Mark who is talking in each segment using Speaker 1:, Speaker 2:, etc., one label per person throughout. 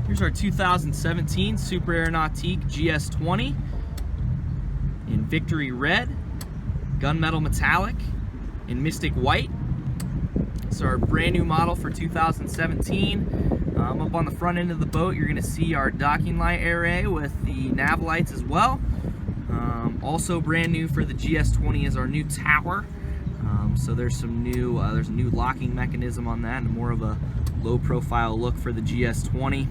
Speaker 1: Here's our 2017 Super Air Nautique GS20 in Victory Red, Gunmetal Metallic, and Mystic White. It's our brand new model for 2017. Up on the front end of the boat, you're going to see our docking light array with the nav lights as well. Also brand new for the GS20 is our new tower. So there's some new, there's a new locking mechanism on that, and more of a low-profile look for the GS20.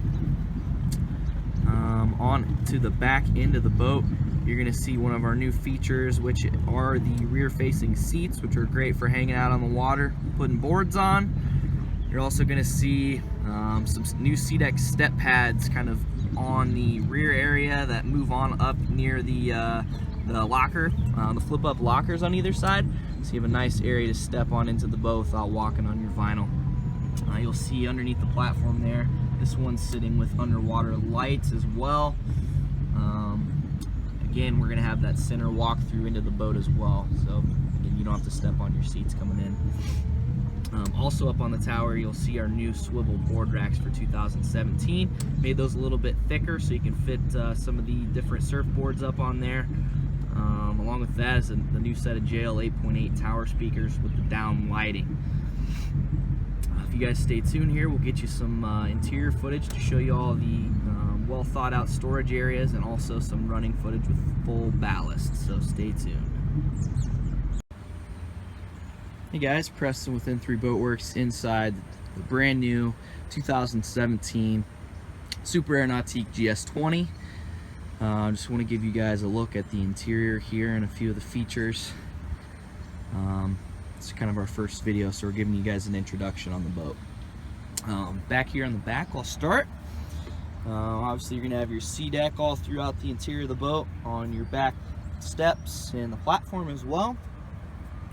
Speaker 1: On to the back end of the boat, you're going to see one of our new features, which are the rear-facing seats, which are great for hanging out on the water, putting boards on. You're also going to see some new SeaDeck step pads kind of on the rear area that move on up near the locker, the flip-up lockers on either side. So you have a nice area to step on into the boat without walking on your vinyl. You'll see underneath the platform there, this one's sitting with underwater lights as well. Again, we're going to have that center walk through into the boat as well, so again, you don't have to step on your seats coming in. Also up on the tower, you'll see our new swivel board racks for 2017. Made those a little bit thicker so you can fit some of the different surfboards up on there. Along with that is the new set of JL 8.8 tower speakers with the down lighting. If you guys stay tuned here, we'll get you some interior footage to show you all the well thought out storage areas, and also some running footage with full ballast, so stay tuned. Hey guys, Preston with N3 Boatworks inside the brand new 2017 Super Air Nautique GS20. I just want to give you guys a look at the interior here and a few of the features. It's kind of our first video, so we're giving you guys an introduction on the boat. Back here on the back, I'll start. Obviously, you're going to have your SeaDeck all throughout the interior of the boat, on your back steps and the platform as well.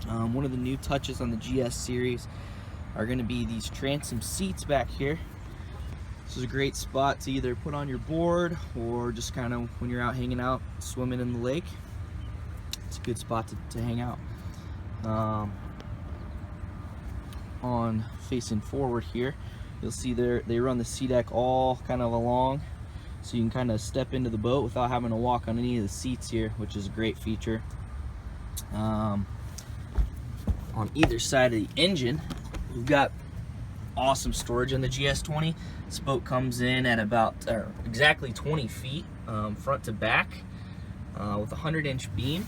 Speaker 1: One of the new touches on the GS series are going to be these transom seats back here. This is a great spot to either put on your board or just kind of when you're out hanging out, swimming in the lake. It's a good spot to hang out. On facing forward here, you'll see they run the SeaDeck all kind of along, so you can kind of step into the boat without having to walk on any of the seats here, which is a great feature. On either side of the engine, we've got awesome storage in the GS20. This boat comes in at about exactly 20 feet front to back with a 100-inch beam,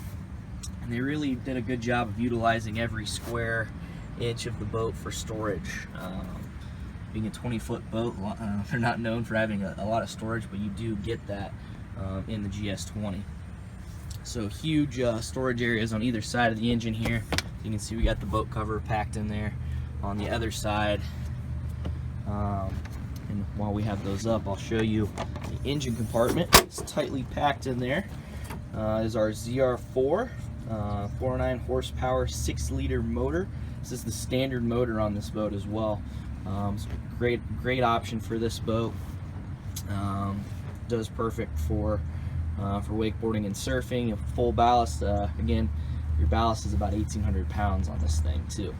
Speaker 1: and they really did a good job of utilizing every square inch of the boat for storage. Being a 20-foot boat, they're not known for having a lot of storage, but you do get that in the GS20. So huge storage areas on either side of the engine here. You can see we got the boat cover packed in there on the other side. And while we have those up, I'll show you the engine compartment. It's tightly packed in there. Is our ZR4 409 horsepower 6-liter motor. This is the standard motor on this boat as well. It's a great option for this boat. Does perfect for wakeboarding and surfing. Full ballast. Again, your ballast is about 1,800 pounds on this thing too.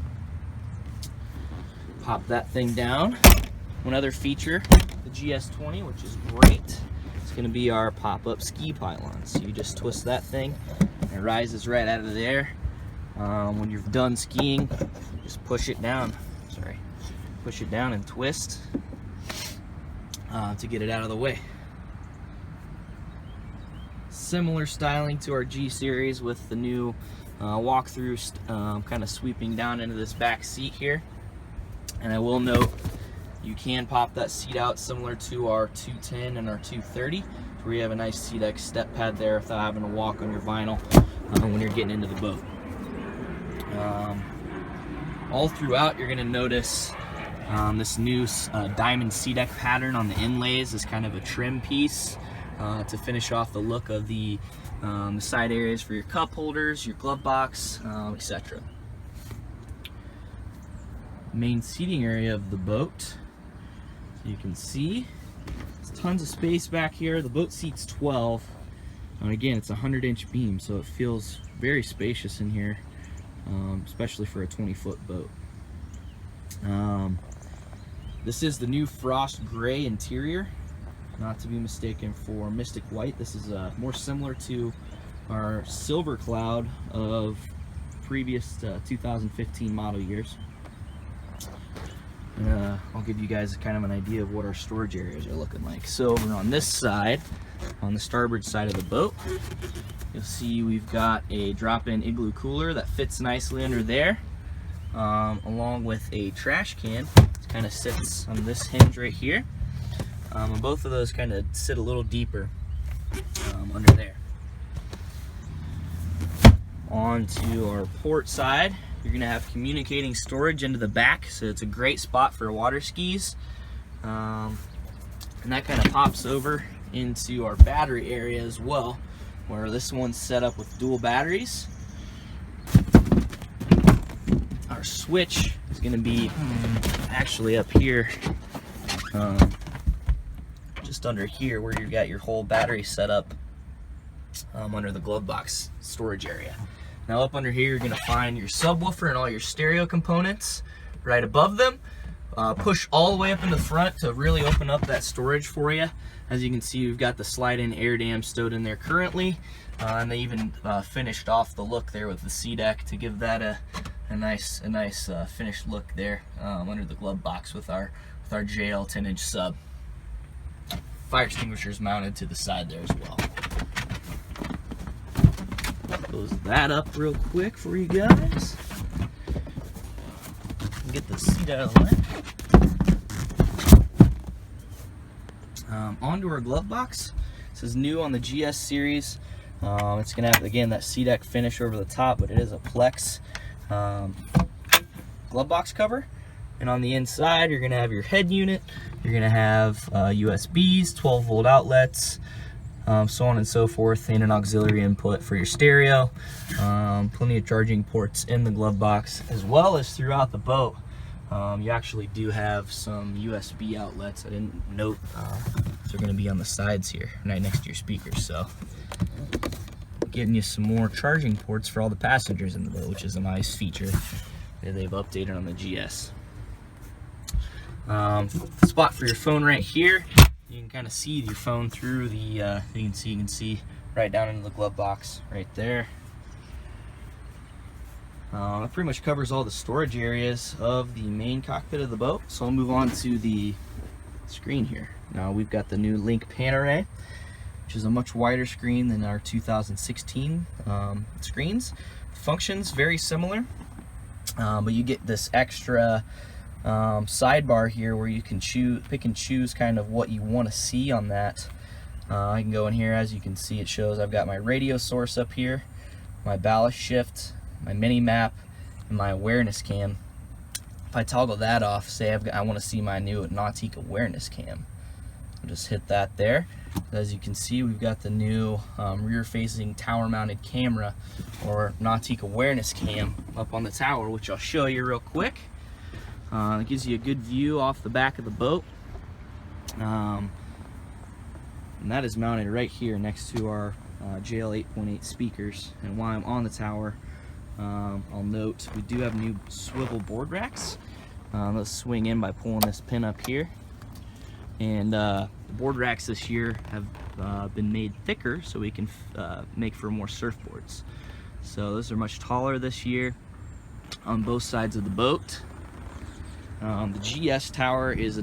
Speaker 1: Pop that thing down. One other feature, the GS20, which is great, it's going to be our pop-up ski pylons. So you just twist that thing, and it rises right out of there. When you're done skiing, just push it down. Push it down and twist to get it out of the way. Similar styling to our G series with the new walk-through kind of sweeping down into this back seat here. And I will note, you can pop that seat out similar to our 210 and our 230, where you have a nice SeaDeck step pad there without having to walk on your vinyl when you're getting into the boat. All throughout, you're going to notice this new diamond SeaDeck pattern on the inlays is kind of a trim piece to finish off the look of the side areas for your cup holders, your glove box, etc. Main seating area of the boat, so you can see there's tons of space back here. The boat seats 12, and again, it's a 100-inch beam, so it feels very spacious in here, especially for a 20-foot boat. This is the new frost gray interior. not to be mistaken for Mystic White. This is more similar to our Silver Cloud of previous 2015 model years. I'll give you guys kind of an idea of what our storage areas are looking like. So over on this side, on the starboard side of the boat, you'll see we've got a drop-in igloo cooler that fits nicely under there, along with a trash can. It kind of sits on this hinge right here, and both of those kind of sit a little deeper under there. Onto our port side, you're going to have communicating storage into the back, so it's a great spot for water skis. And that kind of pops over into our battery area as well, where this one's set up with dual batteries. Our switch is going to be actually up here, just under here where you've got your whole battery set up under the glove box storage area. Now up under here, you're going to find your subwoofer and all your stereo components right above them. Push all the way up in the front to really open up that storage for you. As you can see, we've got the slide-in air dam stowed in there currently, and they even finished off the look there with the C-deck to give that a nice finished look there under the glove box with our JL 10-inch sub. Fire extinguishers mounted to the side there as well. Close that up real quick for you guys. Get the seat out of the way. Onto our glove box. This is new on the GS series. It's going to have, again, that C-deck finish over the top, but it is a Plex glove box cover. And on the inside, you're going to have your head unit. You're going to have USBs, 12-volt outlets, so on and so forth, and an auxiliary input for your stereo. Plenty of charging ports in the glove box, as well as throughout the boat. You actually do have some USB outlets. I didn't note they're going to be on the sides here, right next to your speakers. So, getting you some more charging ports for all the passengers in the boat, which is a nice feature that they've updated on the GS. Spot for your phone right here. You can kind of see your phone through the. You can see right down into the glove box right there. That pretty much covers all the storage areas of the main cockpit of the boat. So I'll move on to the screen here. Now we've got the new Link Pan Array, which is a much wider screen than our 2016 screens. The function's very similar, but you get this extra sidebar here where you can pick and choose kind of what you want to see on that. I can go in here, as you can see, it shows I've got my radio source up here, my ballast shift, my mini map, and my awareness cam. If I toggle that off, say I want to see my new Nautique awareness cam, I'll just hit that there. As you can see, we've got the new rear-facing tower-mounted camera, or Nautique awareness cam, up on the tower, which I'll show you real quick. It gives you a good view off the back of the boat, and that is mounted right here next to our JL 8.8 speakers. And while I'm on the tower, I'll note we do have new swivel board racks. Let's swing in by pulling this pin up here. And the board racks this year have been made thicker so we can make for more surfboards. So those are much taller this year on both sides of the boat. The GS tower is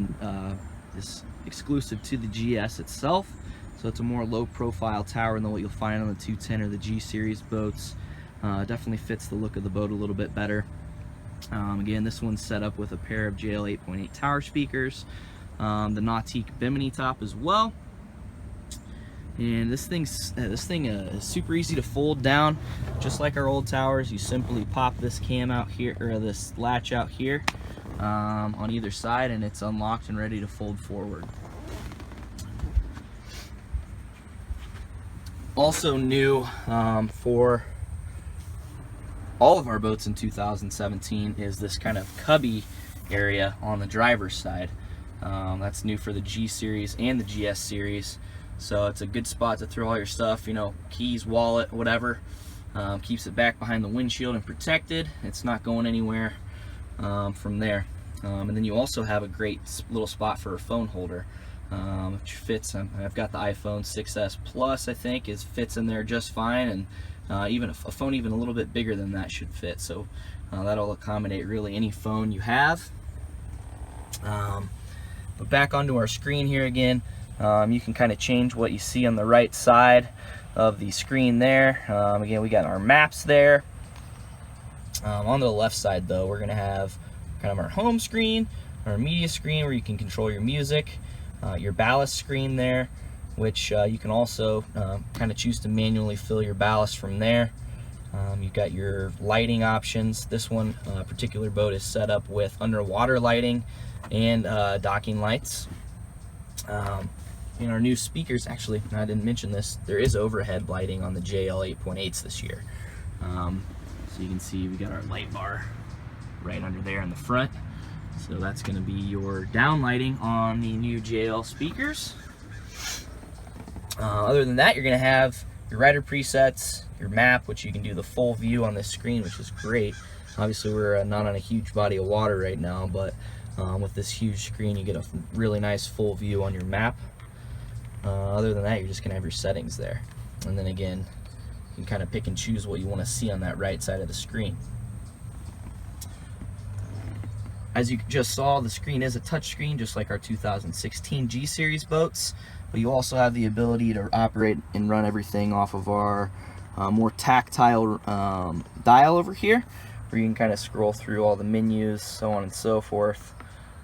Speaker 1: exclusive to the GS itself, so it's a more low-profile tower than what you'll find on the 210 or the G series boats. Definitely fits the look of the boat a little bit better. Again, this one's set up with a pair of JL 8.8 tower speakers, the Nautique bimini top as well. And this thing is super easy to fold down, just like our old towers. You simply pop this cam out here, or this latch out here, on either side, and it's unlocked and ready to fold forward. Also new for all of our boats in 2017 is this kind of cubby area on the driver's side. That's new for the G series and the GS series, so it's a good spot to throw all your stuff, you know, keys, wallet, whatever. Keeps it back behind the windshield and protected. It's not going anywhere from there. And then you also have a great little spot for a phone holder which fits. I've got the iPhone 6s Plus, I think, fits in there just fine, and even a phone even a little bit bigger than that should fit. So that'll accommodate really any phone you have. But back onto our screen here again, you can kind of change what you see on the right side of the screen there. Again, we got our maps there. On the left side though, we're going to have kind of our home screen, our media screen where you can control your music, your ballast screen there, which you can also kind of choose to manually fill your ballast from there. You've got your lighting options. This one particular boat is set up with underwater lighting and docking lights. In our new speakers, actually, I didn't mention this, there is overhead lighting on the JL 8.8s this year. So you can see we got our light bar right under there in the front. So that's going to be your down lighting on the new JL speakers. Other than that, you're going to have your rider presets, your map, which you can do the full view on this screen, which is great. Obviously, we're not on a huge body of water right now, but with this huge screen, you get a really nice full view on your map. Other than that, you're just going to have your settings there. And then again, you can kind of pick and choose what you want to see on that right side of the screen. As you just saw, the screen is a touch screen, just like our 2016 G Series boats, but you also have the ability to operate and run everything off of our more tactile dial over here, where you can kind of scroll through all the menus, so on and so forth,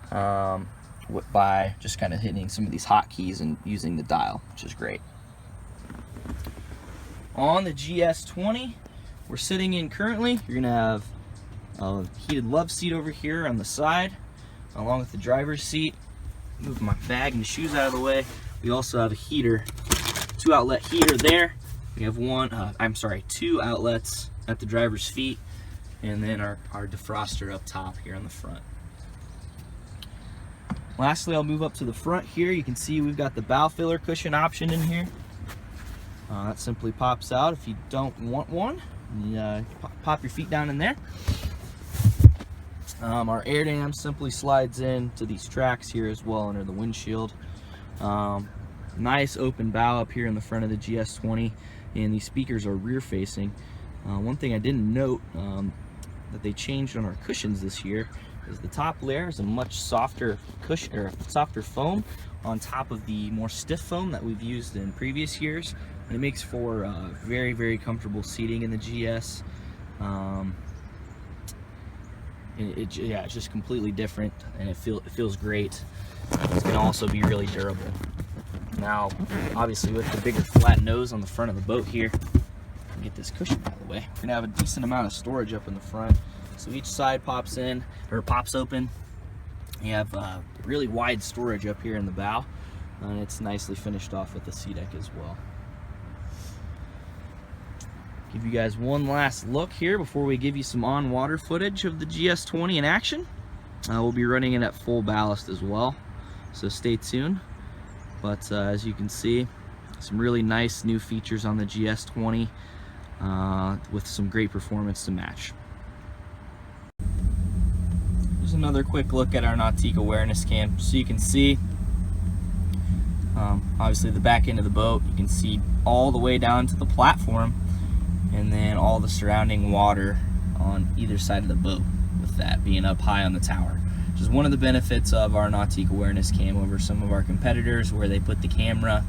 Speaker 1: by just kind of hitting some of these hotkeys and using the dial, which is great. On the GS20 we're sitting in currently, you're going to have a heated love seat over here on the side, along with the driver's seat. Move my bag and shoes out of the way. We also have a heater, 2 outlet heater there. We have two outlets at the driver's feet, and then our defroster up top here on the front. Lastly, I'll move up to the front here. You can see we've got the bow filler cushion option in here. That simply pops out if you don't want one. You pop your feet down in there. Our air dam simply slides in to these tracks here as well under the windshield. Nice open bow up here in the front of the GS20, and these speakers are rear facing. One thing I didn't note that they changed on our cushions this year is the top layer is a much softer cushion, or softer foam on top of the more stiff foam that we've used in previous years, and it makes for very, very comfortable seating in the GS. It's just completely different, and it feels great. It's going to also be really durable. Now, obviously, with the bigger flat nose on the front of the boat here, get this cushion out of the way. We're going to have a decent amount of storage up in the front. So each side pops open. You have really wide storage up here in the bow, and it's nicely finished off with the sea deck as well. Give you guys one last look here before we give you some on-water footage of the GS20 in action. We'll be running it at full ballast as well, so stay tuned. But as you can see, some really nice new features on the GS20 with some great performance to match. Here's another quick look at our Nautique awareness cam, so you can see obviously the back end of the boat. You can see all the way down to the platform, and then all the surrounding water on either side of the boat, with that being up high on the tower, which is one of the benefits of our Nautique awareness cam over some of our competitors, where they put the camera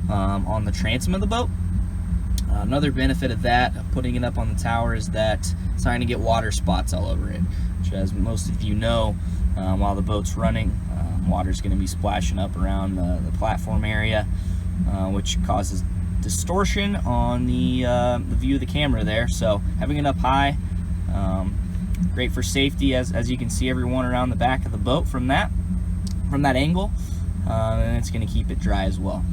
Speaker 1: on the transom of the boat. Another benefit of that, of putting it up on the tower, is that it's not going to get water spots all over it, which, as most of you know, while the boat's running, water's going to be splashing up around the platform area, which causes distortion on the view of the camera there. So having it up high, great for safety, as you can see everyone around the back of the boat from that angle, and it's going to keep it dry as well.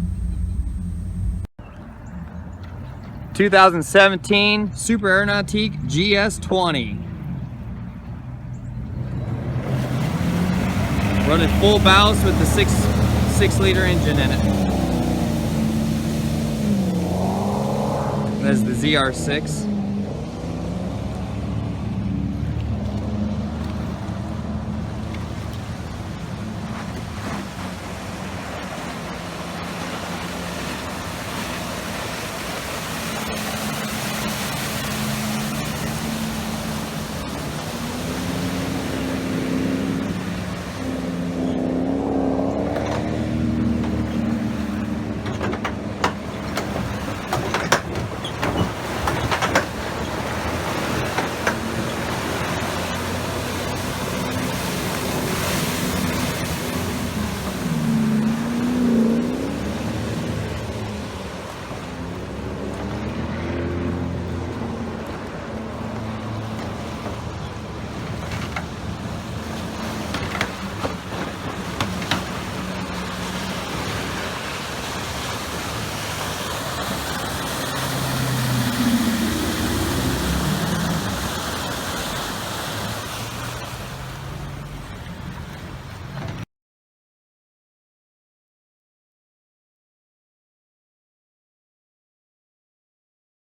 Speaker 2: 2017 Super Air Nautique GS20. Running full ballast with the 6-liter engine in it. That's the ZR6.